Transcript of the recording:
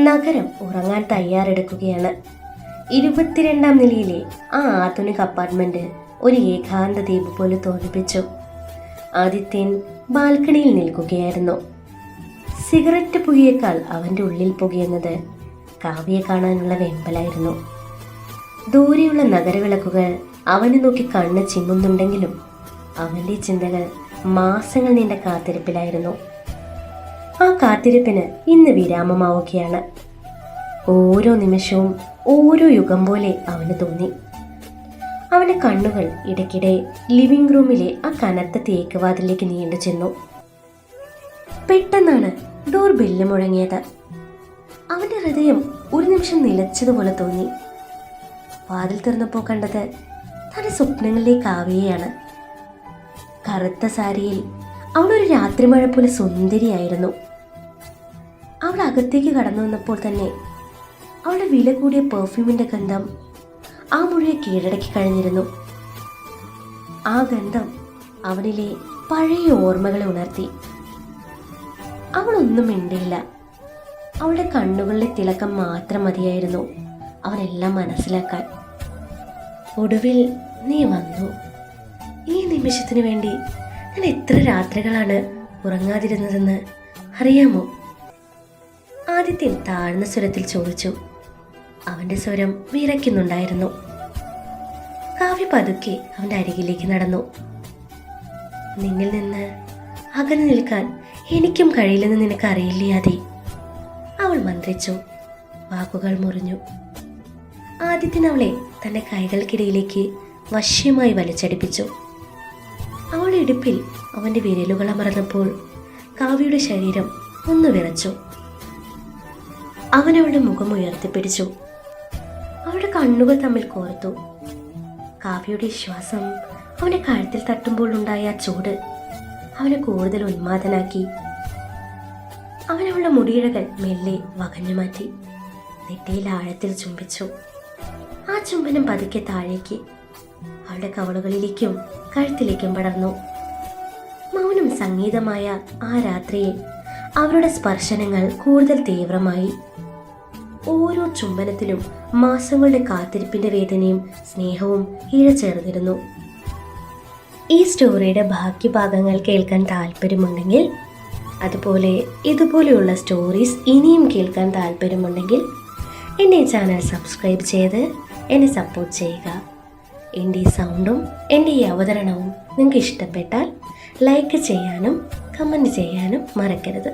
നഗരം ഉറങ്ങാൻ തയ്യാറെടുക്കുകയാണ്. 22ാം നിലയിലെ ആ ആധുനിക അപ്പാർട്ട്മെന്റ് ഒരു ഏകാന്ത ദ്വീപ് പോലെ തോന്നിപ്പിച്ചു. ആദിത്യൻ ബാൽക്കണിയിൽ നിൽക്കുകയായിരുന്നു. സിഗരറ്റ് പുകയേക്കാൾ അവൻ്റെ ഉള്ളിൽ പുകയുന്നത് കാവ്യയെ കാണാനുള്ള വെമ്പലായിരുന്നു. ദൂരെയുള്ള നഗരവിളക്കുകൾ അവനെ നോക്കി കണ്ണ് ചിമ്മുന്നുണ്ടെങ്കിലും അവൻ്റെ ചിന്തകൾ മാസങ്ങൾ നീണ്ട കാത്തിരിപ്പിലായിരുന്നു. ആ കാത്തിരിപ്പിന് ഇന്ന് വിരാമമാവുകയാണ്. ഓരോ നിമിഷവും ഓരോ യുഗം പോലെ അവന് തോന്നി. അവൻ്റെ കണ്ണുകൾ ഇടയ്ക്കിടെ ലിവിംഗ് റൂമിലെ ആ കനത്ത തേക്ക് വാതിലേക്ക് നീണ്ടു ചെന്നു. പെട്ടെന്നാണ് ഡോർ ബെല്ല് മുഴങ്ങിയത്. അവൻ്റെ ഹൃദയം ഒരു നിമിഷം നിലച്ചതുപോലെ തോന്നി. വാതിൽ തുറന്നപ്പോൾ കണ്ടത് തൻ്റെ സ്വപ്നങ്ങളിലെ കാവ്യയാണ്. കറുത്ത സാരിയിൽ അവളൊരു രാത്രിമഴ പോലെ സുന്ദരിയായിരുന്നു. അവൾ അകത്തേക്ക് കടന്നു വന്നപ്പോൾ തന്നെ അവളുടെ വില കൂടിയ പെർഫ്യൂമിൻ്റെ ഗന്ധം ആ മുറിയെ കീഴടക്കി കഴിഞ്ഞിരുന്നു. ആ ഗന്ധം അവനിലെ പഴയ ഓർമ്മകളെ ഉണർത്തി. അവളൊന്നും മിണ്ടിയില്ല. അവളുടെ കണ്ണുകളിലെ തിളക്കം മാത്രം മതിയായിരുന്നു അവനെല്ലാം മനസ്സിലാക്കാൻ. ഒടുവിൽ നീ വന്നു. ഈ നിമിഷത്തിന് വേണ്ടി ഞാൻ എത്ര രാത്രികളാണ് ഉറങ്ങാതിരുന്നതെന്ന് അറിയാമോ? ആദിത്യൻ താഴ്ന്ന സ്വരത്തിൽ ചോദിച്ചു. അവൻ്റെ സ്വരം വിറയ്ക്കുന്നുണ്ടായിരുന്നു. കാവ്യ പതുക്കെ അവൻ്റെ അരികിലേക്ക് നടന്നു. നിന്നിൽ നിന്ന് അകന്നു നിൽക്കാൻ എനിക്കും കഴിയില്ലെന്ന് നിനക്കറിയില്ലേ ആദി? അവൾ മന്ത്രിച്ചു. വാക്കുകൾ മുറിഞ്ഞു. ആദിത്യൻ അവളെ തൻ്റെ കൈകൾക്കിടയിലേക്ക് വശ്യമായി വലിച്ചടിപ്പിച്ചു. അവളുടെ ഇടുപ്പിൽ അവൻ്റെ വിരലുകൾ അമർന്നപ്പോൾ കാവ്യയുടെ ശരീരം ഒന്ന് വിറച്ചു. അവൻ അവളുടെ മുഖം ഉയർത്തിപ്പിടിച്ചു. അവളുടെ കണ്ണുകൾ തമ്മിൽ കോർത്തു. കാവ്യയുടെ ശ്വാസം അവൻ്റെ കഴുത്തിൽ തട്ടുമ്പോൾ ഉണ്ടായ ആ ചൂട് അവനെ കൂടുതൽ ഉന്മാദനാക്കി. അവൻ അവളുടെ മുടിയിഴകൾ മെല്ലെ വകഞ്ഞു മാറ്റി. നെറ്റിയിൽ ആഴത്തിൽ ചുംബിച്ചു. ആ ചുംബനം പതുക്കെ താഴേക്ക് അവളുടെ കവളുകളിലേക്കും കഴുത്തിലേക്കും പടർന്നു. മൗനം സംഗീതമായ ആ രാത്രിയിൽ അവരുടെ സ്പർശനങ്ങൾ കൂടുതൽ തീവ്രമായി. ഓരോ ചുംബനത്തിലും മാസങ്ങളുടെ കാത്തിരിപ്പിന്റെ വേദനയും സ്നേഹവും ഇഴചേർന്നിരുന്നു. ഈ സ്റ്റോറിയുടെ ബാക്കി ഭാഗങ്ങൾ കേൾക്കാൻ താല്പര്യമുണ്ടെങ്കിൽ, അതുപോലെ ഇതുപോലെയുള്ള സ്റ്റോറീസ് ഇനിയും കേൾക്കാൻ താല്പര്യമുണ്ടെങ്കിൽ എൻ്റെ ചാനൽ സബ്സ്ക്രൈബ് ചെയ്ത് എന്നെ സപ്പോർട്ട് ചെയ്യുക. എൻ്റെ ഈ സൗണ്ടും എൻ്റെ ഈ അവതരണവും നിങ്ങൾക്ക് ഇഷ്ടപ്പെട്ടാൽ ലൈക്ക് ചെയ്യാനും കമൻറ്റ് ചെയ്യാനും മറക്കരുത്.